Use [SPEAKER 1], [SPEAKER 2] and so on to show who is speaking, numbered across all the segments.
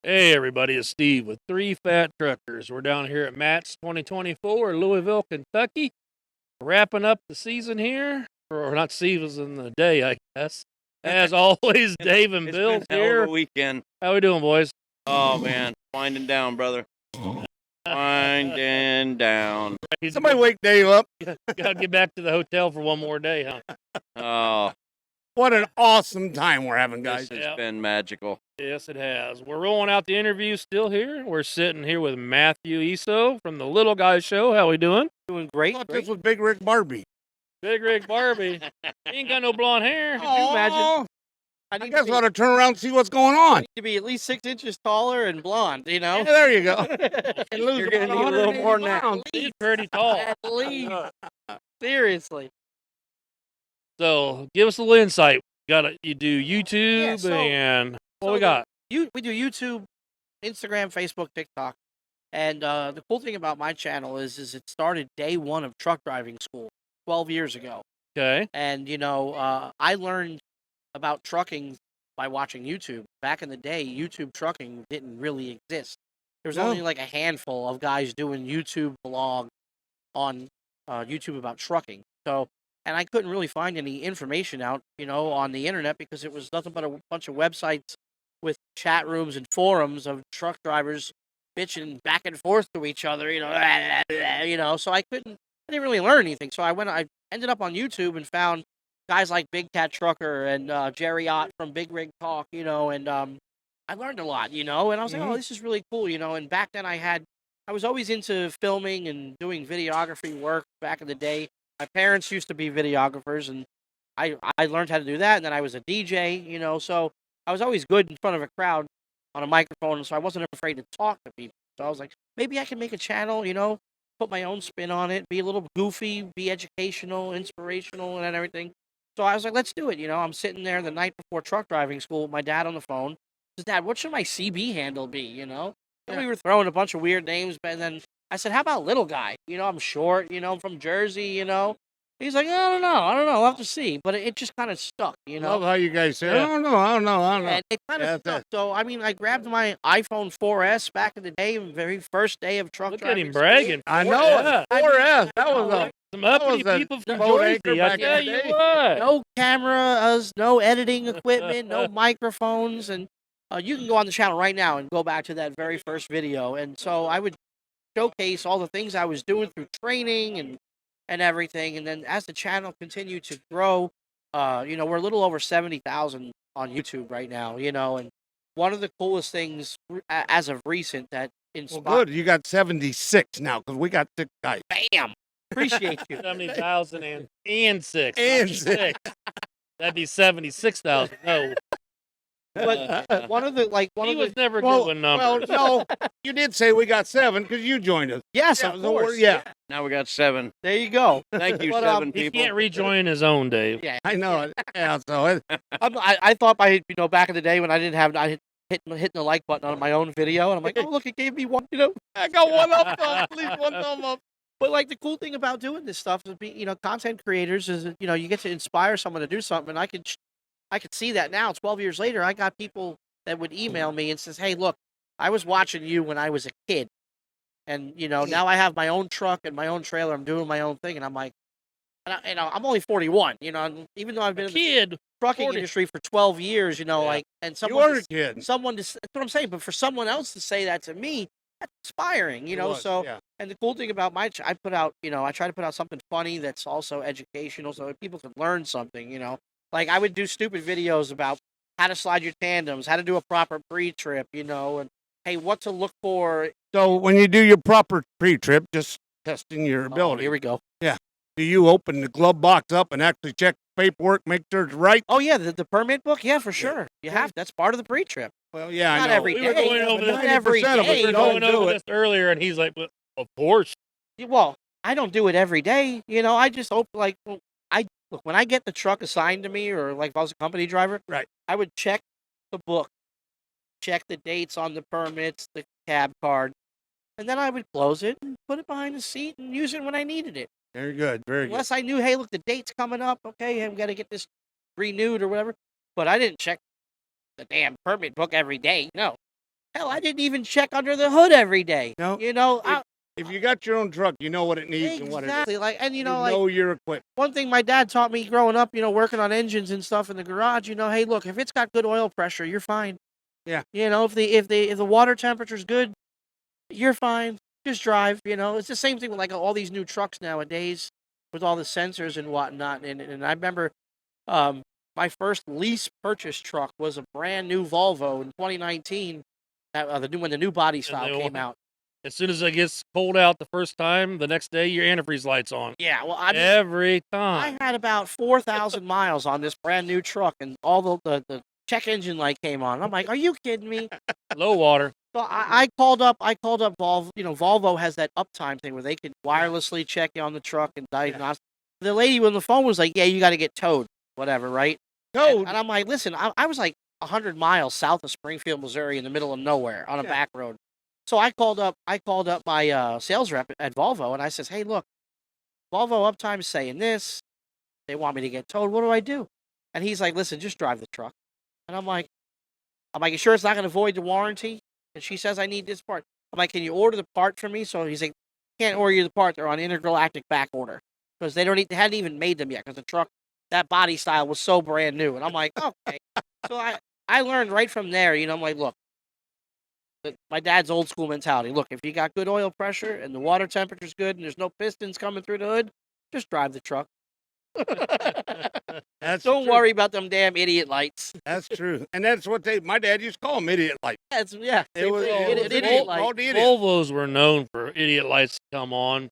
[SPEAKER 1] Hey everybody, it's Steve with Three Fat Truckers. We're down here at Matt's 2024, Louisville, Kentucky. Wrapping up the season here, or not season, the day, I guess. As always, Dave and
[SPEAKER 2] It's
[SPEAKER 1] Bill
[SPEAKER 2] been hell of
[SPEAKER 1] here.
[SPEAKER 2] a weekend.
[SPEAKER 1] How we doing, boys?
[SPEAKER 2] Oh man, winding down, brother. Winding down.
[SPEAKER 3] Somebody wake Dave up.
[SPEAKER 1] Gotta get back to the hotel for one more day, huh?
[SPEAKER 2] Oh,
[SPEAKER 3] What an awesome time we're having, guys.
[SPEAKER 2] this has
[SPEAKER 1] Yep.
[SPEAKER 2] been magical.
[SPEAKER 1] Yes, it has. We're rolling out the interview still here. We're sitting here with Matthew Iso from the Little Guy Show. How we doing?
[SPEAKER 2] Doing
[SPEAKER 3] I
[SPEAKER 2] great.
[SPEAKER 3] thought this was Big Rick Barbie.
[SPEAKER 1] Big Rig Barbie. He ain't got no blonde hair.
[SPEAKER 2] Could you imagine?
[SPEAKER 3] Aw,
[SPEAKER 2] I
[SPEAKER 3] I
[SPEAKER 2] need,
[SPEAKER 3] guess
[SPEAKER 2] to
[SPEAKER 3] I ought
[SPEAKER 2] be,
[SPEAKER 3] to turn around and see what's going on.
[SPEAKER 2] to be at least 6 inches taller and blonde. You know.
[SPEAKER 3] Yeah, there you go.
[SPEAKER 2] And
[SPEAKER 3] lose
[SPEAKER 2] You're gonna
[SPEAKER 3] about
[SPEAKER 2] need a little more than
[SPEAKER 3] 180
[SPEAKER 2] that.
[SPEAKER 3] pounds.
[SPEAKER 1] He's pretty tall.
[SPEAKER 2] At least. Seriously.
[SPEAKER 1] So give us a little insight. You do YouTube
[SPEAKER 2] Yeah, so-
[SPEAKER 1] and what
[SPEAKER 2] so
[SPEAKER 1] we got?
[SPEAKER 2] We do YouTube, Instagram, Facebook, TikTok, and the cool thing about my channel is it started day one of truck driving school 12 years ago.
[SPEAKER 1] Okay.
[SPEAKER 2] And, I learned about trucking by watching YouTube. Back in the day, YouTube trucking didn't really exist. There was
[SPEAKER 3] No.
[SPEAKER 2] only like a handful of guys doing YouTube vlog on YouTube about trucking. So, and I couldn't really find any information out, on the internet because it was nothing but a bunch of websites with chat rooms and forums of truck drivers bitching back and forth to each other, So I didn't really learn anything. So I ended up on YouTube and found guys like Big Cat Trucker and Jerry Ott from Big Rig Talk, and I learned a lot, and I was like, oh, this is really cool, and back then I was always into filming and doing videography work back in the day. My parents used to be videographers, and I learned how to do that, and then I was a DJ, so I was always good in front of a crowd on a microphone, so I wasn't afraid to talk to people. So I was like, maybe I can make a channel, put my own spin on it, be a little goofy, be educational, inspirational, and everything. So I was like, let's do it. I'm sitting there the night before truck driving school with my dad on the phone. I said, Dad, what should my CB handle be? And we were throwing a bunch of weird names, but then I said, how about Little Guy? I'm short, I'm from Jersey. He's like, I don't know, I'll have to see. But it just kind of stuck,
[SPEAKER 3] Love how you guys say,
[SPEAKER 1] Yeah.
[SPEAKER 3] I don't know.
[SPEAKER 2] And it kind of
[SPEAKER 3] Yeah,
[SPEAKER 2] stuck. So, I grabbed my iPhone 4S back in the day, very first day of truck
[SPEAKER 1] Look at
[SPEAKER 2] driving
[SPEAKER 1] him
[SPEAKER 2] school.
[SPEAKER 1] bragging.
[SPEAKER 3] I know
[SPEAKER 1] Yeah.
[SPEAKER 3] it. 4S. That was a
[SPEAKER 1] Some uppity
[SPEAKER 3] was a
[SPEAKER 1] people from
[SPEAKER 3] boat anchor
[SPEAKER 1] Jersey. I
[SPEAKER 3] back in
[SPEAKER 1] tell
[SPEAKER 3] the
[SPEAKER 1] you
[SPEAKER 3] day.
[SPEAKER 1] what.
[SPEAKER 2] No cameras, no editing equipment, no microphones, and you can go on the channel right now and go back to that very first video. And so I would showcase all the things I was doing through training and everything. And then as the channel continued to grow, we're a little over 70,000 on YouTube right now. And one of the coolest things as of recent that
[SPEAKER 3] well,
[SPEAKER 2] inspired.
[SPEAKER 3] good. You got 76 now because we got 6 guys.
[SPEAKER 2] Bam! Appreciate you.
[SPEAKER 1] 70,000 and six.
[SPEAKER 3] And
[SPEAKER 1] not
[SPEAKER 3] six.
[SPEAKER 1] That'd be 76,000. No,
[SPEAKER 2] But one of the
[SPEAKER 1] he was never good
[SPEAKER 3] Well,
[SPEAKER 1] with numbers.
[SPEAKER 3] no, you did say we got 7 because you joined us.
[SPEAKER 2] yes,
[SPEAKER 3] Yeah,
[SPEAKER 2] of
[SPEAKER 3] so we're-
[SPEAKER 2] course.
[SPEAKER 3] yeah.
[SPEAKER 2] Now we got 7. There you go.
[SPEAKER 3] Thank you,
[SPEAKER 2] But,
[SPEAKER 3] 7
[SPEAKER 1] he
[SPEAKER 3] people.
[SPEAKER 1] can't rejoin his own, Dave.
[SPEAKER 2] Yeah,
[SPEAKER 3] I know it. Yeah, so it,
[SPEAKER 2] I thought back in the day when I didn't have hitting the like button on my own video, and I'm like, oh look, it gave me one,
[SPEAKER 3] I got one up, at least one thumb up.
[SPEAKER 2] But like the cool thing about doing this stuff is content creators is that, you get to inspire someone to do something. And I could see that now. 12 years later, I got people that would email me and says, hey, look, I was watching you when I was a kid, and now I have my own truck and my own trailer. I'm doing my own thing, and I'm like, I'm only 41. And even though I've been in the
[SPEAKER 1] Kid.
[SPEAKER 2] trucking
[SPEAKER 1] 40.
[SPEAKER 2] industry for 12 years, and
[SPEAKER 3] You
[SPEAKER 2] someone
[SPEAKER 3] were a kid.
[SPEAKER 2] that's what I'm saying. But for someone else to say that to me, that's inspiring,
[SPEAKER 3] It was,
[SPEAKER 2] So,
[SPEAKER 3] yeah.
[SPEAKER 2] and the cool thing about I put out, I try to put out something funny that's also educational, so that people can learn something. Like I would do stupid videos about how to slide your tandems, how to do a proper pre-trip, and hey, what to look for.
[SPEAKER 3] So when you do your proper pre-trip, just testing your
[SPEAKER 2] Oh,
[SPEAKER 3] ability,
[SPEAKER 2] here we go.
[SPEAKER 3] do you open the glove box up and actually check the paperwork, make sure it's right?
[SPEAKER 2] Oh yeah, the permit book, yeah, for sure. You have that's part of the pre-trip.
[SPEAKER 3] Well, yeah,
[SPEAKER 2] Not
[SPEAKER 3] I know.
[SPEAKER 2] every
[SPEAKER 1] We were
[SPEAKER 2] day,
[SPEAKER 1] going over
[SPEAKER 2] not
[SPEAKER 1] this.
[SPEAKER 2] every
[SPEAKER 3] 90% of us
[SPEAKER 2] day,
[SPEAKER 1] We were
[SPEAKER 3] don't
[SPEAKER 1] going
[SPEAKER 3] do
[SPEAKER 1] over
[SPEAKER 3] it.
[SPEAKER 1] this earlier, and he's like, well, of course.
[SPEAKER 2] Well, I don't do it every day. I just hope look, when I get the truck assigned to me, or like if I was a company driver,
[SPEAKER 3] Right.
[SPEAKER 2] I would check the book, check the dates on the permits, the cab card, and then I would close it and put it behind the seat and use it when I needed it.
[SPEAKER 3] Very good, very good.
[SPEAKER 2] Unless I knew, hey, look, the date's coming up. Okay, I've got to get this renewed or whatever. But I didn't check the damn permit book every day. No. Hell, I didn't even check under the hood every day.
[SPEAKER 3] No.
[SPEAKER 2] You know,
[SPEAKER 3] If you got your own truck, you know what it needs and what it is.
[SPEAKER 2] exactly. Like, and
[SPEAKER 3] You know your equipment.
[SPEAKER 2] one thing my dad taught me growing up, working on engines and stuff in the garage, hey, look, if it's got good oil pressure, you're fine.
[SPEAKER 3] Yeah.
[SPEAKER 2] If the water temperature's good, you're fine. Just drive. It's the same thing with like all these new trucks nowadays with all the sensors and whatnot. And I remember, my first lease purchase truck was a brand new Volvo in 2019. When the new body style came out.
[SPEAKER 1] As soon as it gets cold out the first time, the next day your antifreeze light's on.
[SPEAKER 2] Yeah, well,
[SPEAKER 1] Every time.
[SPEAKER 2] I had about 4,000 miles on this brand new truck, and all the check engine light came on. I'm like, are you kidding me?
[SPEAKER 1] Low water.
[SPEAKER 2] So I called up Volvo. Volvo has that uptime thing where they can wirelessly check you on the truck and diagnose. Yeah. The lady on the phone was like, yeah, you got to get towed, whatever, right?
[SPEAKER 3] Towed?
[SPEAKER 2] And I'm like, listen, I was like 100 miles south of Springfield, Missouri, in the middle of nowhere on a back road. So I called up my sales rep at Volvo, and I says, hey, look, Volvo uptime is saying this. They want me to get towed. What do I do? And he's like, listen, just drive the truck. And I'm like, you sure it's not going to void the warranty? And she says, I need this part. I'm like, can you order the part for me? So he's like, can't order you the part. They're on intergalactic back order because they hadn't even made them yet because the truck, that body style was so brand new. And I'm like, okay. So I learned right from there, I'm like, look, my dad's old school mentality. Look, if you got good oil pressure and the water temperature's good and there's no pistons coming through the hood, just drive the truck. Don't worry about them damn idiot lights.
[SPEAKER 3] That's true. And that's what my dad used to call them, idiot lights.
[SPEAKER 2] It was
[SPEAKER 3] idiot light.
[SPEAKER 1] Volvos were known for idiot lights to come on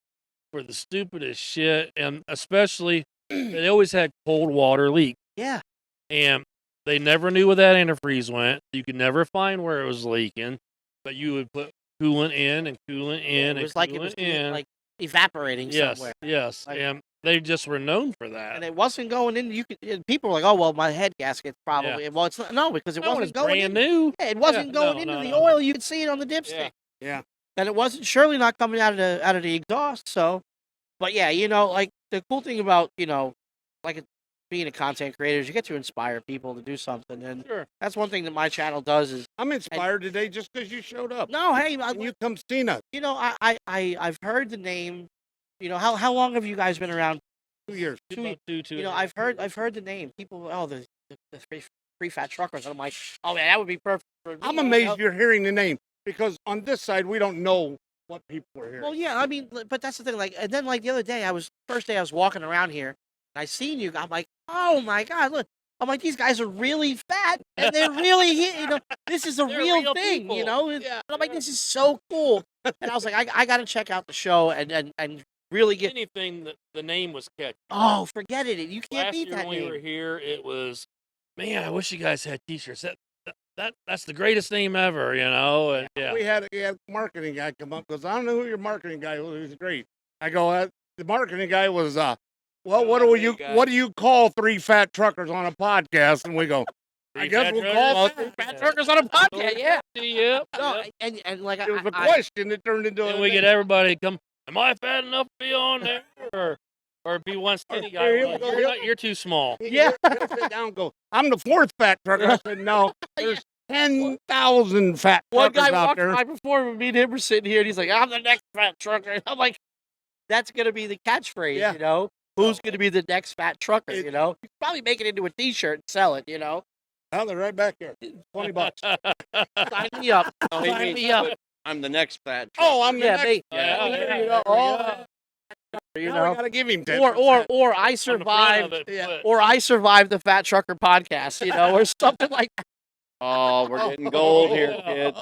[SPEAKER 1] for the stupidest shit, and especially they always had cold water leak.
[SPEAKER 2] Yeah.
[SPEAKER 1] And they never knew where that antifreeze went. You could never find where it was leaking, but you would put coolant in and coolant in
[SPEAKER 2] it was
[SPEAKER 1] and
[SPEAKER 2] like
[SPEAKER 1] coolant
[SPEAKER 2] it was like evaporating somewhere.
[SPEAKER 1] Yes, and they just were known for that.
[SPEAKER 2] And it wasn't going in. People were like, "Oh well, my head gasket's probably." Yeah. Well, it's not, because it wasn't going
[SPEAKER 1] brand
[SPEAKER 2] in.
[SPEAKER 1] new.
[SPEAKER 2] Yeah, it wasn't going into the oil. You could see it on the dipstick.
[SPEAKER 3] Yeah.
[SPEAKER 2] And it wasn't surely not coming out of the exhaust. So, but yeah, like the cool thing about like being a content creator is you get to inspire people to do something, and that's one thing that my channel does. Is
[SPEAKER 3] I'm inspired today just because you showed up.
[SPEAKER 2] No, hey,
[SPEAKER 3] you come seen us.
[SPEAKER 2] I've heard the name. How long have you guys been around?
[SPEAKER 3] 2 years.
[SPEAKER 1] Two.
[SPEAKER 2] I've heard the name. People, the free fat truckers. And I'm like, oh man, that would be perfect for me.
[SPEAKER 3] I'm amazed you're hearing the name because on this side we don't know what people are hearing.
[SPEAKER 2] Well, yeah, I mean, but that's the thing. Like, and then like the other day, first day I was walking around here, and I seen you. I'm like, oh my god, look. I'm like, these guys are really fat, and they're really this is a real thing, people. And I'm like, this is so cool. And I was like, I got to check out the show and really get
[SPEAKER 1] anything that the name was catchy.
[SPEAKER 2] Oh, forget it. You can't beat that
[SPEAKER 1] Last year when
[SPEAKER 2] name.
[SPEAKER 1] we were here, it was, man, I wish you guys had t-shirts. That's the greatest name ever, And,
[SPEAKER 3] We had a marketing guy come up because I don't know who your marketing guy was. He was great. I go, the marketing guy was, well, what do you call three fat truckers on a podcast? And we go, I guess we'll call three fat truckers on a podcast.
[SPEAKER 1] Yeah.
[SPEAKER 2] No, and like
[SPEAKER 3] it was a question that turned into
[SPEAKER 1] and we get everybody come. Am I fat enough to be on there? Or be one skinny guy? Like, you're too small.
[SPEAKER 3] Yeah. He'll sit down and go, I'm the fourth fat trucker. I said, no, there's 10,000 fat truckers
[SPEAKER 2] out there. One guy walked by before me and him were sitting here, and he's like, I'm the next fat trucker. I'm like, that's going to be the catchphrase, Who's going to be the next fat trucker, You could probably make it into a T-shirt and sell it,
[SPEAKER 3] Oh, they're right back here. $20.
[SPEAKER 2] Sign me up.
[SPEAKER 4] Sign me up. I'm the next fat trucker.
[SPEAKER 3] Oh, I'm the next.
[SPEAKER 2] I
[SPEAKER 3] gotta give him 10%.
[SPEAKER 2] Or I survived, or I survived the Fat Trucker podcast, or something like that.
[SPEAKER 4] Oh, we're getting gold here, kids.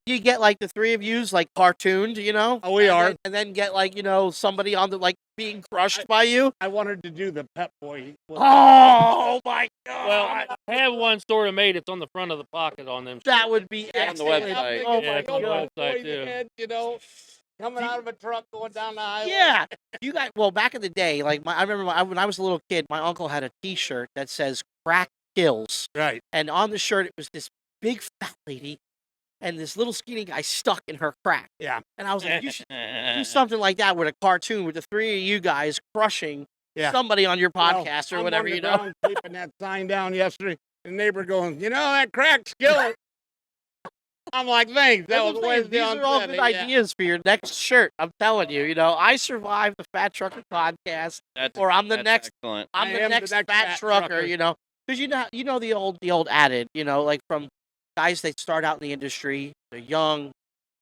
[SPEAKER 2] You get like the three of yous like cartooned,
[SPEAKER 3] Oh, we are.
[SPEAKER 2] And then get like somebody on the like being crushed by you.
[SPEAKER 3] I wanted to do the Pep Boy.
[SPEAKER 2] Oh my god!
[SPEAKER 1] Well, I have one sort of made. It's on the front of the pocket on them.
[SPEAKER 2] That would be
[SPEAKER 4] on the
[SPEAKER 2] excellent.
[SPEAKER 4] website.
[SPEAKER 2] Oh
[SPEAKER 1] Yeah,
[SPEAKER 2] my
[SPEAKER 1] it's on the
[SPEAKER 2] god!
[SPEAKER 1] website too.
[SPEAKER 3] Coming out of a truck going down the highway.
[SPEAKER 2] Yeah, you got. Well, back in the day, like I remember when I was a little kid, my uncle had a T-shirt that says "Crack Kills,"
[SPEAKER 3] Right.
[SPEAKER 2] and on the shirt it was this big fat lady and this little skinny guy stuck in her crack.
[SPEAKER 3] Yeah.
[SPEAKER 2] And I was like, you should do something like that with a cartoon with the three of you guys crushing somebody on your podcast or whatever,
[SPEAKER 3] I'm taping that sign down yesterday, and the neighbor going, that crack's killing. I'm like, thanks. That
[SPEAKER 2] That's
[SPEAKER 3] was
[SPEAKER 2] what I'm saying.
[SPEAKER 3] Wednesday
[SPEAKER 2] These
[SPEAKER 3] on
[SPEAKER 2] are all
[SPEAKER 3] Saturday,
[SPEAKER 2] good
[SPEAKER 3] yeah.
[SPEAKER 2] ideas for your next shirt. I'm telling you. You know, I survived the Fat Trucker podcast, or I'm the
[SPEAKER 4] That's
[SPEAKER 2] next.
[SPEAKER 4] excellent.
[SPEAKER 2] I'm
[SPEAKER 3] I
[SPEAKER 2] the
[SPEAKER 3] am the
[SPEAKER 2] next
[SPEAKER 3] next
[SPEAKER 2] fat
[SPEAKER 3] fat
[SPEAKER 2] trucker.
[SPEAKER 3] trucker.
[SPEAKER 2] You know, because you know the old adage. You know, like from guys that start out in the industry, they're young,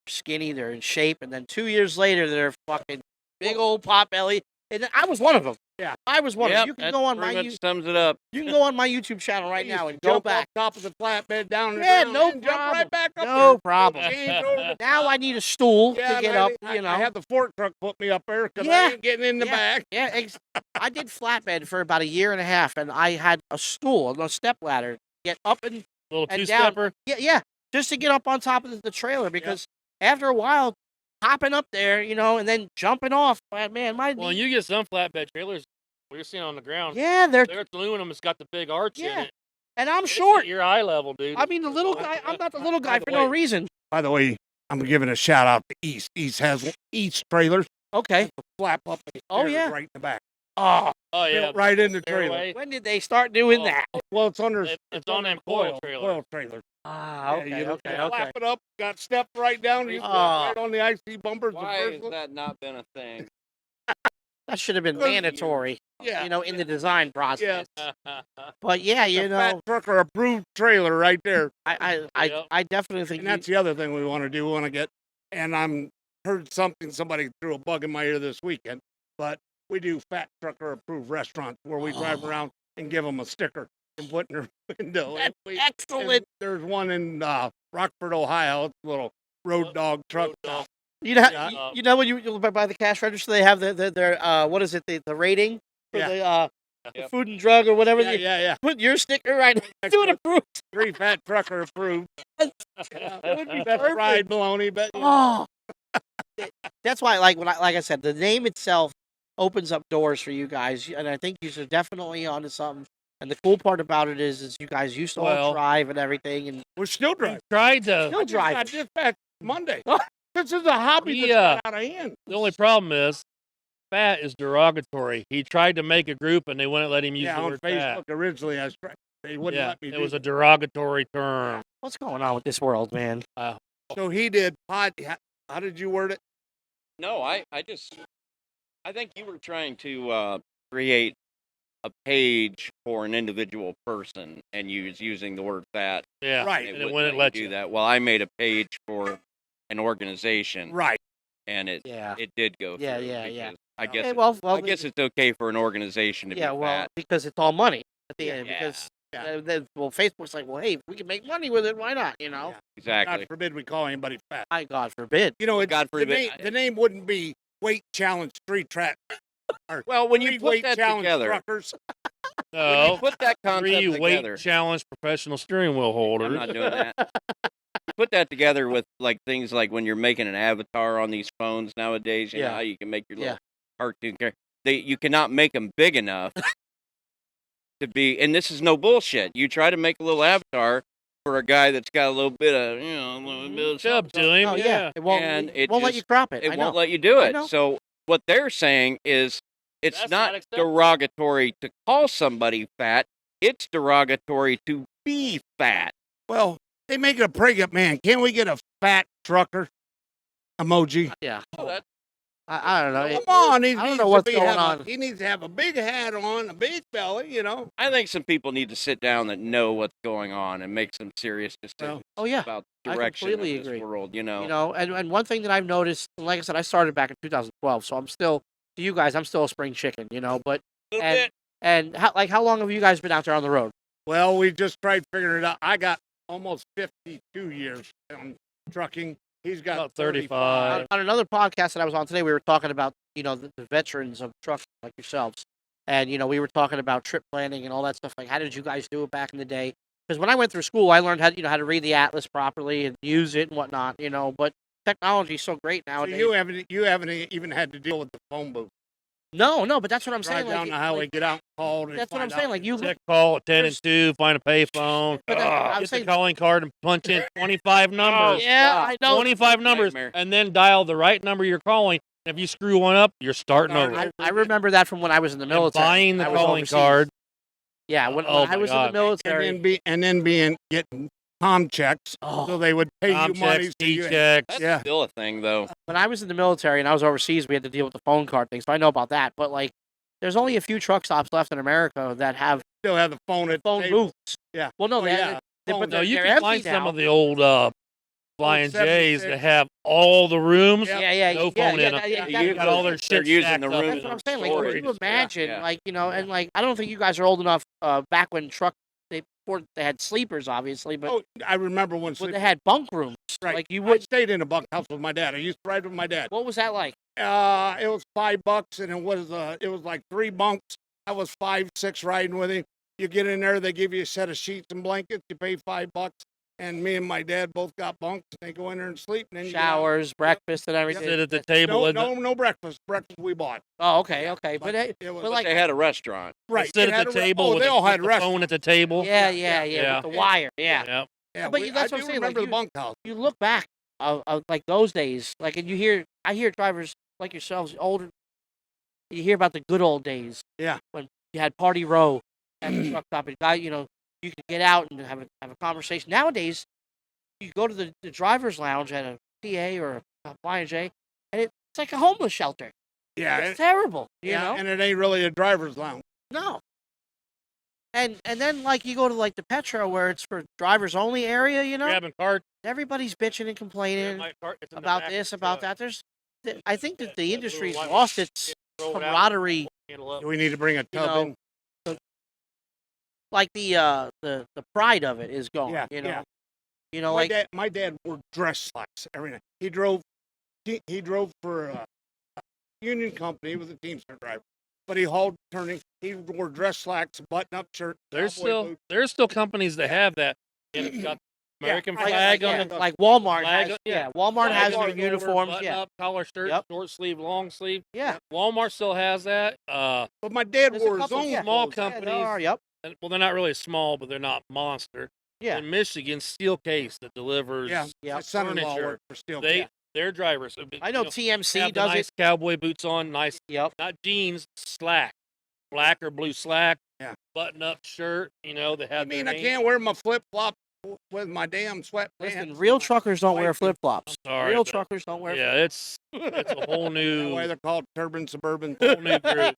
[SPEAKER 2] skinny, they're in shape, and then 2 years later, they're fucking big old pot belly. And I was one of them.
[SPEAKER 3] Yeah.
[SPEAKER 2] I was one of them. You can
[SPEAKER 4] that
[SPEAKER 2] go on
[SPEAKER 4] pretty
[SPEAKER 2] my
[SPEAKER 4] much sums it up.
[SPEAKER 2] you can go on my YouTube channel right
[SPEAKER 3] I used
[SPEAKER 2] now
[SPEAKER 3] to
[SPEAKER 2] and go
[SPEAKER 3] jump
[SPEAKER 2] back.
[SPEAKER 3] off top of the flatbed down the
[SPEAKER 2] Yeah,
[SPEAKER 3] ground
[SPEAKER 2] no
[SPEAKER 3] and jump
[SPEAKER 2] problem.
[SPEAKER 3] right back up
[SPEAKER 2] No
[SPEAKER 3] there.
[SPEAKER 2] problem.
[SPEAKER 3] Change over the
[SPEAKER 2] Now I need a stool
[SPEAKER 3] yeah,
[SPEAKER 2] to get
[SPEAKER 3] and
[SPEAKER 2] up.
[SPEAKER 3] I
[SPEAKER 2] You know,
[SPEAKER 3] had the fork truck put me up there because
[SPEAKER 2] Yeah.
[SPEAKER 3] I ain't getting in the
[SPEAKER 2] Yeah.
[SPEAKER 3] back.
[SPEAKER 2] Yeah, I did flatbed for about a year and a half, and I had a stool, a step ladder, to get up and
[SPEAKER 1] Little
[SPEAKER 2] and
[SPEAKER 1] two-stepper.
[SPEAKER 2] yeah, just to get up on top of the trailer because after a while, hopping up there, you know, and then jumping off, man, my
[SPEAKER 1] Well,
[SPEAKER 2] knee,
[SPEAKER 1] you get some flatbed trailers we're seeing on the ground.
[SPEAKER 2] yeah, they're
[SPEAKER 1] They're aluminum. It's got the big arch in
[SPEAKER 2] yeah,
[SPEAKER 1] it.
[SPEAKER 2] and I'm
[SPEAKER 1] It's
[SPEAKER 2] short.
[SPEAKER 1] at your eye level, dude.
[SPEAKER 2] I mean, the little guy. I'm not the little guy
[SPEAKER 3] the
[SPEAKER 2] for no
[SPEAKER 3] way-
[SPEAKER 2] reason.
[SPEAKER 3] By the way, I'm giving a shout out to East. East trailers.
[SPEAKER 2] Okay.
[SPEAKER 3] Flap up. And
[SPEAKER 2] Oh,
[SPEAKER 3] stairs
[SPEAKER 2] yeah.
[SPEAKER 3] right in the back.
[SPEAKER 2] Oh,
[SPEAKER 1] Oh yeah,
[SPEAKER 3] Built right in the trailer.
[SPEAKER 1] stairway.
[SPEAKER 2] when did they start doing
[SPEAKER 1] Oh.
[SPEAKER 2] that?
[SPEAKER 3] Well, it's under.
[SPEAKER 1] It's on them coil
[SPEAKER 3] Coil trailers.
[SPEAKER 2] Ah,
[SPEAKER 3] Yeah,
[SPEAKER 2] okay,
[SPEAKER 3] you
[SPEAKER 2] okay,
[SPEAKER 3] flap
[SPEAKER 2] okay.
[SPEAKER 3] it up. Got stepped right down. You
[SPEAKER 2] Oh.
[SPEAKER 3] right on the IC bumpers. the
[SPEAKER 4] Why
[SPEAKER 3] first
[SPEAKER 4] has
[SPEAKER 3] one.
[SPEAKER 4] that not been a thing?
[SPEAKER 2] That should have been
[SPEAKER 3] Well,
[SPEAKER 2] mandatory,
[SPEAKER 3] Yeah.
[SPEAKER 2] you know, in the design process.
[SPEAKER 3] Yeah.
[SPEAKER 2] But yeah, you
[SPEAKER 3] The fat
[SPEAKER 2] know,
[SPEAKER 3] trucker approved trailer right there.
[SPEAKER 1] Yep.
[SPEAKER 2] I definitely think
[SPEAKER 3] And that's the other thing we want to do. We want to get, and I'm heard somebody threw a bug in my ear this weekend, but we do fat trucker approved restaurants where we drive around and give them a sticker and put in their window.
[SPEAKER 2] That's
[SPEAKER 3] And
[SPEAKER 2] excellent.
[SPEAKER 3] and there's one in Rockford, Ohio. It's a little road dog truck.
[SPEAKER 1] Road dog.
[SPEAKER 2] You know,
[SPEAKER 3] Yeah.
[SPEAKER 2] you know when you by the cash register, they have their what is it, the rating for
[SPEAKER 3] Yeah.
[SPEAKER 2] the
[SPEAKER 1] Yep.
[SPEAKER 2] food and drug or whatever.
[SPEAKER 3] Yeah,
[SPEAKER 2] you
[SPEAKER 3] yeah.
[SPEAKER 2] put your sticker right do it
[SPEAKER 3] Extra.
[SPEAKER 2] approved.
[SPEAKER 3] 3 fat trucker approved.
[SPEAKER 2] That would be
[SPEAKER 3] Best
[SPEAKER 2] perfect.
[SPEAKER 3] fried bologna, but
[SPEAKER 2] Oh, that's why, like I said, the name itself opens up doors for you guys, and I think you're definitely onto something. And the cool part about it is you guys used to all
[SPEAKER 1] Well-
[SPEAKER 2] drive and everything, and
[SPEAKER 3] we're still driving.
[SPEAKER 1] Tried to.
[SPEAKER 2] still
[SPEAKER 3] I
[SPEAKER 2] drive.
[SPEAKER 3] got dispatched Monday.
[SPEAKER 2] Oh.
[SPEAKER 3] This is a hobby
[SPEAKER 1] He,
[SPEAKER 3] that's got out of hand.
[SPEAKER 1] The only problem is, fat is derogatory. He tried to make a group and they wouldn't let him use
[SPEAKER 3] Yeah,
[SPEAKER 1] the
[SPEAKER 3] on
[SPEAKER 1] word
[SPEAKER 3] Facebook
[SPEAKER 1] fat.
[SPEAKER 3] originally, they wouldn't
[SPEAKER 1] Yeah,
[SPEAKER 3] let me
[SPEAKER 1] it
[SPEAKER 3] do
[SPEAKER 1] was a
[SPEAKER 3] that.
[SPEAKER 1] derogatory term.
[SPEAKER 2] What's going on with this world, man?
[SPEAKER 3] So he did how did you word it?
[SPEAKER 4] No, I think you were trying to create a page for an individual person, and you was using the word fat.
[SPEAKER 1] Yeah,
[SPEAKER 3] Right.
[SPEAKER 1] and it
[SPEAKER 4] wouldn't
[SPEAKER 1] wouldn't
[SPEAKER 4] you
[SPEAKER 1] let
[SPEAKER 4] do
[SPEAKER 1] you.
[SPEAKER 4] that. Well, I made a page for an organization,
[SPEAKER 3] Right.
[SPEAKER 4] and it
[SPEAKER 2] Yeah.
[SPEAKER 4] did go
[SPEAKER 2] Yeah,
[SPEAKER 4] through.
[SPEAKER 2] yeah, yeah.
[SPEAKER 4] because I
[SPEAKER 3] Okay,
[SPEAKER 4] guess
[SPEAKER 2] Okay,
[SPEAKER 4] it-
[SPEAKER 2] well,
[SPEAKER 4] I guess it's okay for an organization to
[SPEAKER 2] yeah,
[SPEAKER 4] be
[SPEAKER 2] well,
[SPEAKER 4] fat.
[SPEAKER 2] because it's all money at the
[SPEAKER 3] Yeah.
[SPEAKER 2] end.
[SPEAKER 4] Yeah.
[SPEAKER 2] Because
[SPEAKER 3] Yeah.
[SPEAKER 2] well, Facebook's like, well, hey, if we can make money with it, why not? You know,
[SPEAKER 3] Yeah.
[SPEAKER 4] Exactly.
[SPEAKER 3] God forbid we call anybody fat.
[SPEAKER 2] God forbid.
[SPEAKER 3] You know, it's,
[SPEAKER 4] God
[SPEAKER 3] the,
[SPEAKER 4] forbid.
[SPEAKER 3] name, the name wouldn't be Weight Challenge Street Track. Or
[SPEAKER 4] Well, when you
[SPEAKER 3] Three
[SPEAKER 4] put
[SPEAKER 3] Weight
[SPEAKER 4] that
[SPEAKER 3] Challenge
[SPEAKER 4] together,
[SPEAKER 3] truckers.
[SPEAKER 4] when you
[SPEAKER 1] No,
[SPEAKER 4] put that concept
[SPEAKER 1] 3 weight
[SPEAKER 4] together,
[SPEAKER 1] challenge professional steering wheel holders.
[SPEAKER 4] I'm not doing that. Put that together with like things like when you're making an avatar on these phones nowadays. You know
[SPEAKER 2] Yeah.
[SPEAKER 4] how you can make your
[SPEAKER 2] Yeah.
[SPEAKER 4] little cartoon character. You cannot make them big enough to be. And this is no bullshit. You try to make a little avatar for a guy that's got a little bit of a little bit of
[SPEAKER 1] Chub
[SPEAKER 4] something,
[SPEAKER 1] to him.
[SPEAKER 2] Oh
[SPEAKER 1] yeah.
[SPEAKER 2] yeah, it won't.
[SPEAKER 4] And
[SPEAKER 2] It
[SPEAKER 4] it
[SPEAKER 2] won't let
[SPEAKER 4] just-
[SPEAKER 2] you crop it.
[SPEAKER 4] it
[SPEAKER 2] I know.
[SPEAKER 4] won't let you do
[SPEAKER 2] I
[SPEAKER 4] it.
[SPEAKER 2] know.
[SPEAKER 4] So what they're saying is it's
[SPEAKER 1] That's
[SPEAKER 4] not
[SPEAKER 1] not acceptable.
[SPEAKER 4] derogatory to call somebody fat. It's derogatory to be fat.
[SPEAKER 3] Well, they make it a pregnant man. Can't we get a fat trucker emoji?
[SPEAKER 2] Yeah.
[SPEAKER 4] Oh, that-
[SPEAKER 2] I don't know.
[SPEAKER 3] Come
[SPEAKER 2] It-
[SPEAKER 3] on, he
[SPEAKER 2] I don't
[SPEAKER 3] needs
[SPEAKER 2] know
[SPEAKER 3] to
[SPEAKER 2] what's
[SPEAKER 3] be
[SPEAKER 2] going
[SPEAKER 3] have
[SPEAKER 2] on.
[SPEAKER 3] He needs to have a big hat on, a big belly. You know.
[SPEAKER 4] I think some people need to sit down that know what's going on and make some serious decisions
[SPEAKER 2] Oh yeah.
[SPEAKER 4] about
[SPEAKER 2] I
[SPEAKER 4] direction of
[SPEAKER 2] completely
[SPEAKER 4] this
[SPEAKER 2] agree.
[SPEAKER 4] world.
[SPEAKER 2] You know, and one thing that I've noticed, like I said, I started back in 2012, so I'm still to you guys, I'm still a spring chicken. You know, but
[SPEAKER 4] little
[SPEAKER 2] and
[SPEAKER 4] bit.
[SPEAKER 2] and how long have you guys been out there on the road?
[SPEAKER 3] Well, we just tried figuring it out. I got almost 52 years on trucking. He's got
[SPEAKER 1] About
[SPEAKER 3] 35.
[SPEAKER 1] 35.
[SPEAKER 2] On another podcast that I was on today, we were talking about the veterans of trucking like yourselves, and we were talking about trip planning and all that stuff. Like, how did you guys do it back in the day? Because when I went through school, I learned how to read the atlas properly and use it and whatnot. But technology's so great
[SPEAKER 3] So
[SPEAKER 2] nowadays.
[SPEAKER 3] you haven't even had to deal with the phone booth.
[SPEAKER 2] No, but that's what I'm saying.
[SPEAKER 3] Drive down
[SPEAKER 2] Like,
[SPEAKER 3] the highway,
[SPEAKER 2] like,
[SPEAKER 3] get out, and call. And
[SPEAKER 2] that's what I'm
[SPEAKER 3] find
[SPEAKER 2] saying.
[SPEAKER 3] out.
[SPEAKER 2] Like you,
[SPEAKER 1] Check call at 10 and
[SPEAKER 2] There's-
[SPEAKER 1] 2, find a payphone.
[SPEAKER 2] But I was
[SPEAKER 1] Get the
[SPEAKER 2] saying-
[SPEAKER 1] calling card and punch in 25 numbers.
[SPEAKER 2] yeah, I know.
[SPEAKER 1] 25 numbers,
[SPEAKER 4] Nightmare.
[SPEAKER 1] and then dial the right number you're calling. If you screw one up, you're starting
[SPEAKER 3] Starting
[SPEAKER 1] over.
[SPEAKER 3] over.
[SPEAKER 2] I remember that from when I was in the
[SPEAKER 1] And
[SPEAKER 2] military.
[SPEAKER 1] buying the
[SPEAKER 2] I was
[SPEAKER 1] calling
[SPEAKER 2] overseas.
[SPEAKER 1] card.
[SPEAKER 2] Yeah, when
[SPEAKER 1] Oh
[SPEAKER 2] I
[SPEAKER 1] my
[SPEAKER 2] was
[SPEAKER 1] God.
[SPEAKER 2] in the military.
[SPEAKER 3] and then getting com checks,
[SPEAKER 2] Oh.
[SPEAKER 3] so they would pay
[SPEAKER 1] Com
[SPEAKER 3] you money.
[SPEAKER 1] checks,
[SPEAKER 3] so you-
[SPEAKER 1] checks.
[SPEAKER 4] That's
[SPEAKER 3] Yeah.
[SPEAKER 4] still a thing, though.
[SPEAKER 2] When I was in the military and I was overseas, we had to deal with the phone card thing, so I know about that. But like, there's only a few truck stops left in America that have
[SPEAKER 3] Still have the phone at the
[SPEAKER 2] phone
[SPEAKER 3] table.
[SPEAKER 2] booths.
[SPEAKER 3] Yeah.
[SPEAKER 2] Well, no,
[SPEAKER 3] Oh,
[SPEAKER 2] they,
[SPEAKER 3] yeah.
[SPEAKER 2] they,
[SPEAKER 3] phone.
[SPEAKER 2] but
[SPEAKER 1] No,
[SPEAKER 2] they're,
[SPEAKER 1] you
[SPEAKER 2] they're
[SPEAKER 1] can
[SPEAKER 2] empty
[SPEAKER 1] find some
[SPEAKER 2] now.
[SPEAKER 1] of the old Flying J's
[SPEAKER 3] 76.
[SPEAKER 1] that have all the rooms.
[SPEAKER 3] Yep.
[SPEAKER 2] Yeah,
[SPEAKER 1] No
[SPEAKER 2] yeah,
[SPEAKER 1] phone
[SPEAKER 2] yeah,
[SPEAKER 1] in them.
[SPEAKER 2] yeah,
[SPEAKER 1] They
[SPEAKER 2] exactly.
[SPEAKER 1] got all their
[SPEAKER 4] They're
[SPEAKER 1] shit
[SPEAKER 4] using
[SPEAKER 1] stacked
[SPEAKER 4] the
[SPEAKER 1] up
[SPEAKER 4] room
[SPEAKER 1] in
[SPEAKER 2] That's what I'm
[SPEAKER 1] their
[SPEAKER 2] saying. Like,
[SPEAKER 1] storage.
[SPEAKER 2] can you imagine,
[SPEAKER 4] Yeah.
[SPEAKER 2] like, and like, I don't think you guys are old enough. Back when they had sleepers, obviously, but
[SPEAKER 3] Oh, I remember when
[SPEAKER 2] when they had bunk rooms,
[SPEAKER 3] right.
[SPEAKER 2] like you
[SPEAKER 3] I
[SPEAKER 2] would.
[SPEAKER 3] stayed in a bunkhouse with my dad. I used to ride with my dad.
[SPEAKER 2] What was that like?
[SPEAKER 3] It was $5, and it was like 3 bunks. I was 5, 6 riding with him. You get in there, they give you a set of sheets and blankets. You pay $5, and me and my dad both got bunks. They go in there and sleep, and then you get out.
[SPEAKER 2] Showers, breakfast, and everything.
[SPEAKER 1] Sit at the table.
[SPEAKER 3] No breakfast. Breakfast we bought.
[SPEAKER 2] Oh, okay, okay,
[SPEAKER 3] But
[SPEAKER 2] but
[SPEAKER 3] it was
[SPEAKER 2] but like,
[SPEAKER 4] They had a restaurant.
[SPEAKER 3] right.
[SPEAKER 1] Sit
[SPEAKER 3] it
[SPEAKER 1] at
[SPEAKER 3] had
[SPEAKER 1] the
[SPEAKER 3] a re-
[SPEAKER 1] table
[SPEAKER 3] Oh,
[SPEAKER 1] with
[SPEAKER 3] they all
[SPEAKER 1] with
[SPEAKER 3] had
[SPEAKER 1] the
[SPEAKER 3] restaurants.
[SPEAKER 1] phone at the table.
[SPEAKER 2] yeah, with the wire, yeah.
[SPEAKER 1] Yeah.
[SPEAKER 3] Yeah,
[SPEAKER 2] But
[SPEAKER 3] we,
[SPEAKER 2] that's
[SPEAKER 3] I
[SPEAKER 2] what I'm
[SPEAKER 3] do
[SPEAKER 2] saying, like,
[SPEAKER 3] remember the
[SPEAKER 2] you-
[SPEAKER 3] bunkhouse.
[SPEAKER 2] You look back, like those days, like, and I hear drivers like yourselves, older. You hear about the good old days.
[SPEAKER 3] Yeah.
[SPEAKER 2] When you had Party Row at the truck stop, and you could get out and have a conversation. Nowadays, you go to the driver's lounge at a PA or a Flying J, and it's like a homeless shelter.
[SPEAKER 3] Yeah,
[SPEAKER 2] It's terrible. You know?
[SPEAKER 3] and it ain't really a driver's lounge.
[SPEAKER 2] No. And then like you go to like the Petro where it's for drivers only area,
[SPEAKER 1] Grabbing cart.
[SPEAKER 2] everybody's bitching and complaining
[SPEAKER 1] my cart, it's in the
[SPEAKER 2] about
[SPEAKER 1] back of
[SPEAKER 2] this,
[SPEAKER 1] the
[SPEAKER 2] about
[SPEAKER 1] truck.
[SPEAKER 2] that. I think that the
[SPEAKER 1] That
[SPEAKER 2] industry's
[SPEAKER 1] little
[SPEAKER 2] lost its
[SPEAKER 1] Throw it out,
[SPEAKER 2] camaraderie,
[SPEAKER 1] handle up.
[SPEAKER 3] Do we need to bring a tub
[SPEAKER 2] know,
[SPEAKER 3] in?
[SPEAKER 2] like the pride of it is gone.
[SPEAKER 3] Yeah,
[SPEAKER 2] You know,
[SPEAKER 3] yeah.
[SPEAKER 2] like
[SPEAKER 3] My dad wore dress slacks every night. He drove for a union company. He was a Teamster driver, but he hauled turning. He wore dress slacks, button-up shirt.
[SPEAKER 1] There's still companies that have that, and it's got American
[SPEAKER 3] Yeah,
[SPEAKER 1] flag
[SPEAKER 2] like,
[SPEAKER 1] on the
[SPEAKER 2] like Walmart
[SPEAKER 1] flag
[SPEAKER 2] has,
[SPEAKER 1] on- yeah.
[SPEAKER 2] Walmart
[SPEAKER 1] flag
[SPEAKER 2] has
[SPEAKER 1] on
[SPEAKER 2] their
[SPEAKER 1] the shoulder,
[SPEAKER 2] uniforms,
[SPEAKER 1] button
[SPEAKER 2] yeah,
[SPEAKER 1] up, collar shirt,
[SPEAKER 2] Yep.
[SPEAKER 1] short sleeve, long sleeve.
[SPEAKER 2] yeah.
[SPEAKER 1] Walmart still has that.
[SPEAKER 3] But my dad
[SPEAKER 2] There's a
[SPEAKER 3] wore his
[SPEAKER 2] couple
[SPEAKER 3] own
[SPEAKER 1] small
[SPEAKER 3] clothes.
[SPEAKER 1] companies.
[SPEAKER 2] Yeah, there are, yep,
[SPEAKER 1] Well, they're not really small, but they're not monster.
[SPEAKER 2] yeah,
[SPEAKER 1] In Michigan, Steelcase that delivers.
[SPEAKER 3] Yeah,
[SPEAKER 2] Yep.
[SPEAKER 3] my son-in-law
[SPEAKER 1] furniture.
[SPEAKER 3] worked for Steel.
[SPEAKER 1] Their drivers.
[SPEAKER 2] I know
[SPEAKER 1] you
[SPEAKER 2] TMC
[SPEAKER 1] have the
[SPEAKER 2] does
[SPEAKER 1] nice
[SPEAKER 2] it.
[SPEAKER 1] cowboy boots on, nice,
[SPEAKER 2] Yep.
[SPEAKER 1] not jeans, slack, black or blue slack.
[SPEAKER 3] Yeah.
[SPEAKER 1] Button up shirt. They have.
[SPEAKER 3] I mean,
[SPEAKER 1] their
[SPEAKER 3] I
[SPEAKER 1] name.
[SPEAKER 3] can't wear my flip flop with my damn sweatpants.
[SPEAKER 2] Listen, real truckers don't wear
[SPEAKER 3] White
[SPEAKER 2] flip flops.
[SPEAKER 1] Sorry,
[SPEAKER 2] Real
[SPEAKER 1] but-
[SPEAKER 2] truckers don't wear.
[SPEAKER 1] Yeah, it's a whole
[SPEAKER 3] That's
[SPEAKER 1] new
[SPEAKER 3] why they're called Turban Suburban.
[SPEAKER 1] whole new group.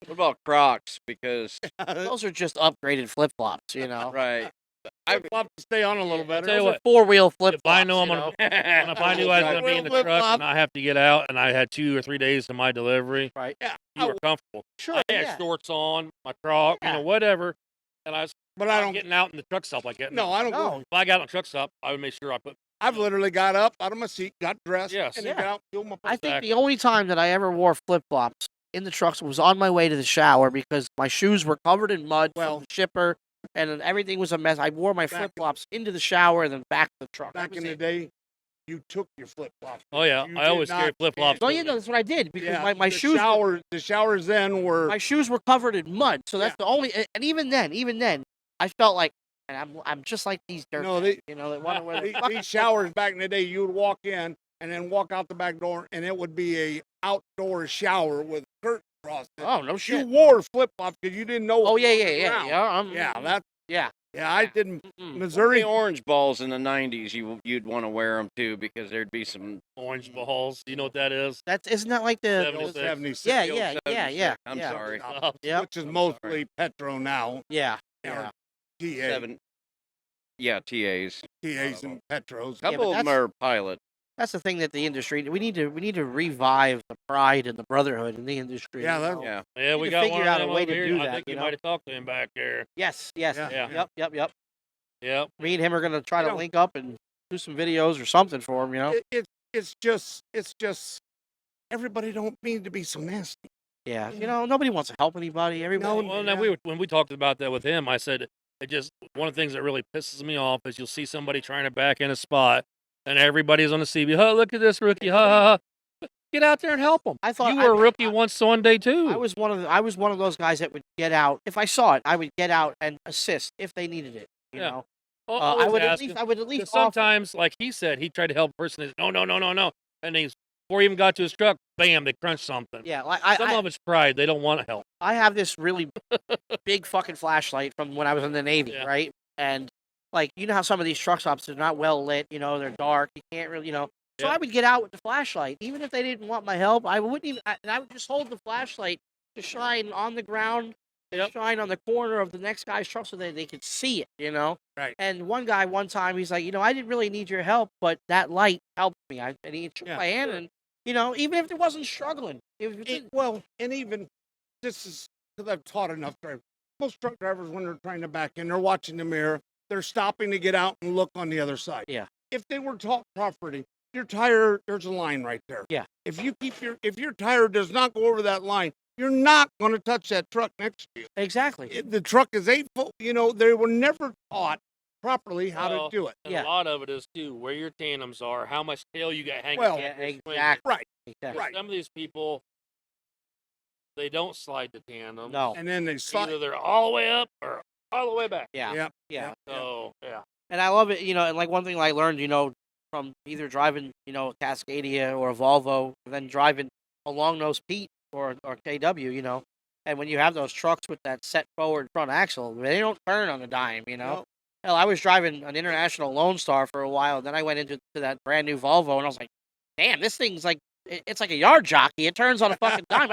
[SPEAKER 4] What about Crocs? Because
[SPEAKER 2] Those are just upgraded flip flops.
[SPEAKER 4] right,
[SPEAKER 3] Flip flop to stay on a little better.
[SPEAKER 1] tell you
[SPEAKER 2] Those are
[SPEAKER 1] what,
[SPEAKER 2] 4-wheel flip
[SPEAKER 1] if
[SPEAKER 2] flops.
[SPEAKER 1] I know I'm gonna, if I knew I was gonna be in the
[SPEAKER 3] Flip
[SPEAKER 1] truck
[SPEAKER 3] flop.
[SPEAKER 1] and I have to get out, and I had 2 or 3 days to my delivery,
[SPEAKER 2] right?
[SPEAKER 3] Yeah,
[SPEAKER 1] you were comfortable.
[SPEAKER 2] Sure,
[SPEAKER 1] I had
[SPEAKER 2] yeah.
[SPEAKER 1] shorts on, my Croc,
[SPEAKER 2] Yeah.
[SPEAKER 1] whatever, and I was
[SPEAKER 3] but I
[SPEAKER 1] not
[SPEAKER 3] don't.
[SPEAKER 1] getting out in the truck stop like that.
[SPEAKER 3] No, I don't.
[SPEAKER 2] No.
[SPEAKER 3] Go.
[SPEAKER 1] If I got on the truck stop, I would make sure I put.
[SPEAKER 3] I've literally got up out of my seat, got dressed,
[SPEAKER 1] Yes.
[SPEAKER 3] and then
[SPEAKER 2] Yeah.
[SPEAKER 3] got out, filled my.
[SPEAKER 2] I think
[SPEAKER 1] Exactly.
[SPEAKER 2] the only time that I ever wore flip flops in the trucks was on my way to the shower because my shoes were covered in mud
[SPEAKER 3] Well-
[SPEAKER 2] from the shipper, and then everything was a mess. I wore my
[SPEAKER 3] Back-
[SPEAKER 2] flip flops into the shower and then back to the truck. That
[SPEAKER 3] Back
[SPEAKER 2] was
[SPEAKER 3] in the
[SPEAKER 2] it.
[SPEAKER 3] day, you took your flip flops.
[SPEAKER 1] Oh yeah,
[SPEAKER 3] You
[SPEAKER 1] I
[SPEAKER 3] did
[SPEAKER 1] always carry
[SPEAKER 3] not-
[SPEAKER 1] flip flops.
[SPEAKER 2] No, that's what I did because
[SPEAKER 3] Yeah,
[SPEAKER 2] my
[SPEAKER 3] the
[SPEAKER 2] shoes.
[SPEAKER 3] The showers then were.
[SPEAKER 2] My shoes were covered in mud, so that's the only. And even then, I felt like, and I'm just like these dirt.
[SPEAKER 3] No,
[SPEAKER 2] bags, that want to wear the
[SPEAKER 3] these showers back in the day, you would walk in and then walk out the back door, and it would be a outdoor shower with curtains across it.
[SPEAKER 2] Oh no
[SPEAKER 3] You
[SPEAKER 2] shit.
[SPEAKER 3] wore flip flops because you didn't know.
[SPEAKER 2] Oh
[SPEAKER 3] what
[SPEAKER 2] yeah,
[SPEAKER 3] was
[SPEAKER 2] yeah,
[SPEAKER 3] on the
[SPEAKER 2] yeah,
[SPEAKER 3] ground.
[SPEAKER 2] yeah.
[SPEAKER 3] Yeah,
[SPEAKER 2] Yeah.
[SPEAKER 3] I didn't.
[SPEAKER 2] Mm-mm.
[SPEAKER 3] Missouri.
[SPEAKER 4] the orange balls in the '90s, you'd want to wear them too because there'd be some
[SPEAKER 1] Orange balls. You know what that is?
[SPEAKER 2] Isn't that like the?
[SPEAKER 1] 76.
[SPEAKER 3] 76.
[SPEAKER 2] Yeah,
[SPEAKER 4] the old
[SPEAKER 2] yeah, yeah,
[SPEAKER 4] 76.
[SPEAKER 2] yeah.
[SPEAKER 4] I'm
[SPEAKER 2] yeah.
[SPEAKER 4] sorry,
[SPEAKER 2] Yep.
[SPEAKER 3] Which is
[SPEAKER 4] I'm
[SPEAKER 3] mostly Petro now.
[SPEAKER 2] Yeah.
[SPEAKER 3] or
[SPEAKER 2] Yeah.
[SPEAKER 3] TA,
[SPEAKER 4] 7. Yeah, TAs.
[SPEAKER 3] TAs and Petros.
[SPEAKER 4] A couple of them are pilot.
[SPEAKER 2] That's the thing that the industry we need to revive the pride and the brotherhood in the industry.
[SPEAKER 3] Yeah,
[SPEAKER 2] you
[SPEAKER 3] that-
[SPEAKER 2] know?
[SPEAKER 4] Yeah,
[SPEAKER 1] Yeah,
[SPEAKER 2] Need
[SPEAKER 1] we
[SPEAKER 2] to
[SPEAKER 1] got
[SPEAKER 2] figure
[SPEAKER 1] one
[SPEAKER 2] out
[SPEAKER 1] of
[SPEAKER 2] a
[SPEAKER 1] them
[SPEAKER 2] way
[SPEAKER 1] over
[SPEAKER 2] to
[SPEAKER 1] here.
[SPEAKER 2] do
[SPEAKER 1] I
[SPEAKER 2] that,
[SPEAKER 1] think
[SPEAKER 2] you
[SPEAKER 1] you
[SPEAKER 2] know?
[SPEAKER 1] might have talked to him back there.
[SPEAKER 2] Yes.
[SPEAKER 3] Yeah.
[SPEAKER 2] Yep.
[SPEAKER 1] Yep.
[SPEAKER 2] Me and him are gonna try
[SPEAKER 3] You
[SPEAKER 2] to
[SPEAKER 3] know-
[SPEAKER 2] link up and do some videos or something for him.
[SPEAKER 3] It's just everybody don't mean to be so nasty.
[SPEAKER 2] Yeah. Nobody wants to help anybody. Everybody.
[SPEAKER 1] Well,
[SPEAKER 3] yeah.
[SPEAKER 1] now when we talked about that with him, I said it just one of the things that really pisses me off is you'll see somebody trying to back in a spot, and everybody's on the CB. Oh, look at this rookie! Ha ha ha! Get out there and help them.
[SPEAKER 2] I thought
[SPEAKER 1] You were a rookie once one day too.
[SPEAKER 2] I was one of those guys that would get out if I saw it. I would get out and assist if they needed it. You
[SPEAKER 1] Yeah.
[SPEAKER 2] know.
[SPEAKER 1] Always
[SPEAKER 2] I would at
[SPEAKER 1] ask
[SPEAKER 2] least.
[SPEAKER 1] him.
[SPEAKER 2] I would at
[SPEAKER 1] 'Cause
[SPEAKER 2] least. offer.
[SPEAKER 1] sometimes, like he said, he tried to help a person. No, and he's before he even got to his truck, bam, they crunched something.
[SPEAKER 2] Yeah. Like
[SPEAKER 1] Some of it's pride; they don't want to help.
[SPEAKER 2] I have this really big fucking flashlight from when I was in the Navy,
[SPEAKER 1] Yeah.
[SPEAKER 2] right? And like, you know how some of these truck stops are not well lit, you know, they're dark, you can't really, you know. So
[SPEAKER 1] Yep.
[SPEAKER 2] I would get out with the flashlight, even if they didn't want my help. I wouldn't even, and I would just hold the flashlight to shine on the ground, and
[SPEAKER 1] Yep.
[SPEAKER 2] shine on the corner of the next guy's truck so that they could see it, you know.
[SPEAKER 3] Right.
[SPEAKER 2] And one guy, one time, he's like, you know, I didn't really need your help, but that light helped me. And he took
[SPEAKER 3] Yeah,
[SPEAKER 2] my hand, and you know, even if it wasn't struggling,
[SPEAKER 3] Well, and even this is because I've taught enough drivers. Most truck drivers, when they're trying to back in, they're watching the mirror. They're stopping to get out and look on the other side.
[SPEAKER 2] Yeah.
[SPEAKER 3] If they were taught properly, your tire, there's a line right there.
[SPEAKER 2] Yeah.
[SPEAKER 3] If your tire does not go over that line, you're not going to touch that truck next to you.
[SPEAKER 2] exactly.
[SPEAKER 3] The truck is 8 foot. You know, they were never taught properly how
[SPEAKER 1] Well,
[SPEAKER 3] to do it.
[SPEAKER 1] And
[SPEAKER 2] Yeah.
[SPEAKER 1] a lot of it is too where your tandems are, how much tail you got hanging.
[SPEAKER 3] Well,
[SPEAKER 1] off
[SPEAKER 2] Yeah,
[SPEAKER 1] your swing.
[SPEAKER 2] exactly.
[SPEAKER 3] Right.
[SPEAKER 2] Exactly.
[SPEAKER 3] Right.
[SPEAKER 1] Some of these people, they don't slide the tandem.
[SPEAKER 2] No.
[SPEAKER 3] And then they slide.
[SPEAKER 1] Either they're all the way up or all the way back.
[SPEAKER 2] Yeah.
[SPEAKER 3] Yeah.
[SPEAKER 2] Yeah.
[SPEAKER 1] So yeah.
[SPEAKER 2] And I love it, you know, and like one thing I learned, you know, from either driving, you know, a Cascadia or a Volvo, and then driving a long nose Pete or KW, you know, and when you have those trucks with that set forward front axle, they don't turn on a dime, you know.
[SPEAKER 3] No.
[SPEAKER 2] Hell, I was driving an International Lone Star for a while, and then I went into that brand new Volvo, and I was like, damn, this thing's like, it's like a yard jockey. It turns on a fucking dime.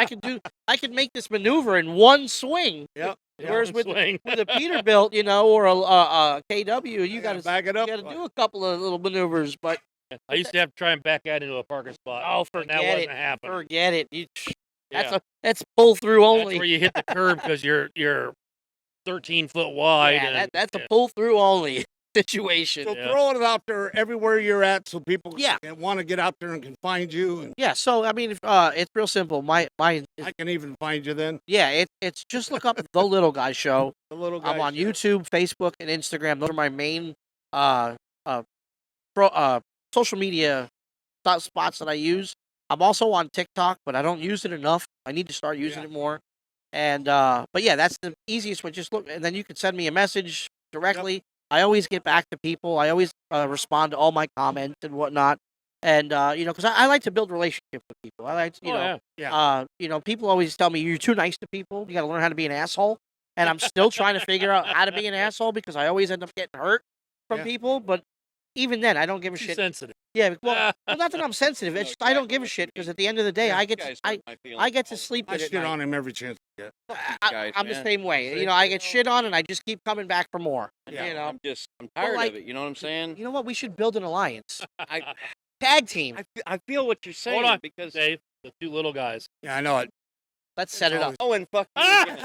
[SPEAKER 2] I could make this maneuver in one swing.
[SPEAKER 3] Yep.
[SPEAKER 2] Whereas
[SPEAKER 1] One swing.
[SPEAKER 2] with a Peterbilt, you know, or a KW, you got to
[SPEAKER 3] back it up.
[SPEAKER 2] you got to do a couple of little maneuvers, but
[SPEAKER 1] I used to have to try and back out into a parking spot.
[SPEAKER 2] oh,
[SPEAKER 1] and
[SPEAKER 2] forget
[SPEAKER 1] that wasn't
[SPEAKER 2] it,
[SPEAKER 1] happening.
[SPEAKER 2] forget it.
[SPEAKER 1] Yeah.
[SPEAKER 2] That's pull through
[SPEAKER 1] That's
[SPEAKER 2] only.
[SPEAKER 1] where you hit the curb because you're 13 foot wide.
[SPEAKER 2] Yeah,
[SPEAKER 1] and,
[SPEAKER 2] that's a pull through only situation.
[SPEAKER 3] So
[SPEAKER 1] Yeah.
[SPEAKER 3] throw it out there everywhere you're at, so people
[SPEAKER 2] Yeah.
[SPEAKER 3] want to get out there and can find you. And
[SPEAKER 2] Yeah, so I mean, it's real simple. My
[SPEAKER 3] I can even find you then.
[SPEAKER 2] yeah, it's just look up the Little Guy Show.
[SPEAKER 3] The little guy.
[SPEAKER 2] I'm on
[SPEAKER 3] show.
[SPEAKER 2] YouTube, Facebook, and Instagram. Those are my main social media spots that I use. I'm also on TikTok, but I don't use it enough. I need to start using
[SPEAKER 3] Yeah.
[SPEAKER 2] it more. And but yeah, that's the easiest one. Just look, and then you can send me a message directly. I always get back to people. I always respond to all my comments and whatnot. And you know, because I like to build relationships with people. I like to, you
[SPEAKER 1] Oh,
[SPEAKER 2] know,
[SPEAKER 1] yeah.
[SPEAKER 2] you know, people always tell me you're too nice to people. You got to learn how to be an asshole. And I'm still trying to figure out how to be an asshole because I always end up getting hurt from
[SPEAKER 3] Yeah.
[SPEAKER 2] people. But even then, I don't give a
[SPEAKER 1] Too
[SPEAKER 2] shit.
[SPEAKER 1] sensitive.
[SPEAKER 2] Yeah, well, not that I'm sensitive. It's just I don't give a shit because at the end of the day,
[SPEAKER 3] Yeah,
[SPEAKER 2] I get
[SPEAKER 4] Guys
[SPEAKER 2] to,
[SPEAKER 4] hurt my feelings
[SPEAKER 2] I get to
[SPEAKER 4] all the
[SPEAKER 2] sleep
[SPEAKER 3] I
[SPEAKER 2] with it.
[SPEAKER 3] shit on him every chance I get.
[SPEAKER 4] guys,
[SPEAKER 2] I'm the
[SPEAKER 4] man.
[SPEAKER 2] same way.
[SPEAKER 3] See?
[SPEAKER 2] You know, I get shit on and I just keep coming back for more.
[SPEAKER 3] Yeah.
[SPEAKER 2] You know,
[SPEAKER 4] I'm tired
[SPEAKER 2] like-
[SPEAKER 4] of it. You know what I'm saying?
[SPEAKER 2] you know what? We should build an alliance,
[SPEAKER 4] I
[SPEAKER 2] tag team.
[SPEAKER 4] I feel what you're saying
[SPEAKER 1] on,
[SPEAKER 4] because
[SPEAKER 1] Dave, the two little guys.
[SPEAKER 3] Yeah, I know it.
[SPEAKER 2] Let's set it up.
[SPEAKER 4] oh, and fuck you again.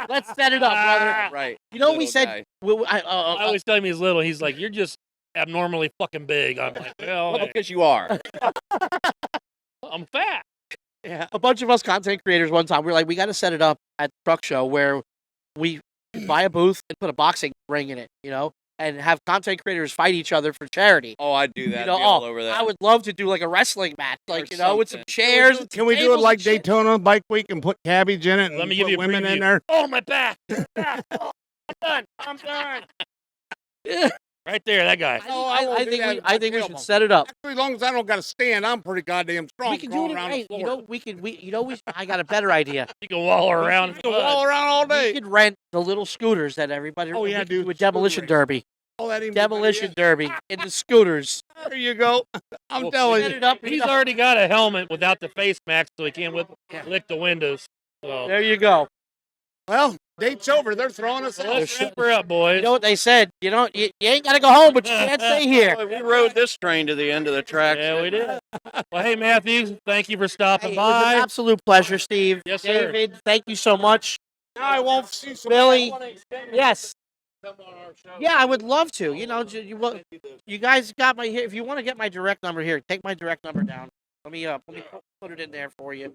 [SPEAKER 2] Let's set it up, brother.
[SPEAKER 4] Right.
[SPEAKER 2] You know what we
[SPEAKER 4] little
[SPEAKER 2] said?
[SPEAKER 4] guy.
[SPEAKER 1] I always tell him he's little. He's like, you're just abnormally fucking big. I'm like, well,
[SPEAKER 4] Well,
[SPEAKER 1] hey,
[SPEAKER 4] because you are.
[SPEAKER 1] I'm fat.
[SPEAKER 2] Yeah, a bunch of us content creators one time, we were like, we got to set it up at the truck show where we buy a booth and put a boxing ring in it, you know, and have content creators fight each other for charity.
[SPEAKER 4] Oh, I'd do that.
[SPEAKER 2] You know,
[SPEAKER 4] Be all over that.
[SPEAKER 2] I would love to do like a wrestling match, like, you know, with some
[SPEAKER 4] something.
[SPEAKER 2] chairs. and
[SPEAKER 3] Can
[SPEAKER 2] some
[SPEAKER 3] we do it
[SPEAKER 2] tables
[SPEAKER 3] like
[SPEAKER 2] and shit.
[SPEAKER 3] Daytona Bike Week and put cabbage in it and
[SPEAKER 1] Let me
[SPEAKER 3] put
[SPEAKER 1] give you a
[SPEAKER 3] women in
[SPEAKER 1] preview.
[SPEAKER 3] there?
[SPEAKER 1] Oh, my back. Back. Oh, I'm done. Right there, that guy.
[SPEAKER 3] No, I won't do that.
[SPEAKER 2] I think we
[SPEAKER 3] Come
[SPEAKER 2] should
[SPEAKER 3] on.
[SPEAKER 2] set it up.
[SPEAKER 3] Actually, as long as I don't got to stand, I'm pretty goddamn strong.
[SPEAKER 2] We can do
[SPEAKER 3] crawling
[SPEAKER 2] it.
[SPEAKER 3] around
[SPEAKER 2] Hey,
[SPEAKER 3] the floor.
[SPEAKER 2] you know, I got a better idea.
[SPEAKER 1] You can wall around.
[SPEAKER 3] You can wall around all
[SPEAKER 2] We
[SPEAKER 3] day.
[SPEAKER 2] could rent the little scooters that everybody.
[SPEAKER 3] Oh,
[SPEAKER 2] we
[SPEAKER 3] yeah,
[SPEAKER 2] could
[SPEAKER 3] dude,
[SPEAKER 2] do a demolition
[SPEAKER 3] scooter race.
[SPEAKER 2] derby.
[SPEAKER 3] Oh, that even better
[SPEAKER 2] Demolition
[SPEAKER 3] yet.
[SPEAKER 2] derby in the scooters.
[SPEAKER 3] There you go. I'm
[SPEAKER 1] Well,
[SPEAKER 3] telling
[SPEAKER 2] Set
[SPEAKER 3] you.
[SPEAKER 2] it up.
[SPEAKER 1] He's already got a helmet without the face mask, so he can't lick the windows. So
[SPEAKER 2] There you go.
[SPEAKER 3] Well, date's over. They're throwing us out.
[SPEAKER 1] let's wrap her up, boys.
[SPEAKER 2] You know what they said? You know, you ain't got to go home, but you can't stay here.
[SPEAKER 4] Boy, we rode this train to the end of the tracks.
[SPEAKER 1] Yeah, we did. Well, hey, Matthew, thank you for stopping
[SPEAKER 2] Hey, it was
[SPEAKER 1] by.
[SPEAKER 2] an absolute pleasure, Steve.
[SPEAKER 1] Yes, sir.
[SPEAKER 2] David, thank you so much.
[SPEAKER 3] Now I won't see some.
[SPEAKER 2] Billy, yes. Yeah, I would love to. You know, you guys got my here. If you want to get my direct number here, take my direct number down. Let me put it in there for you.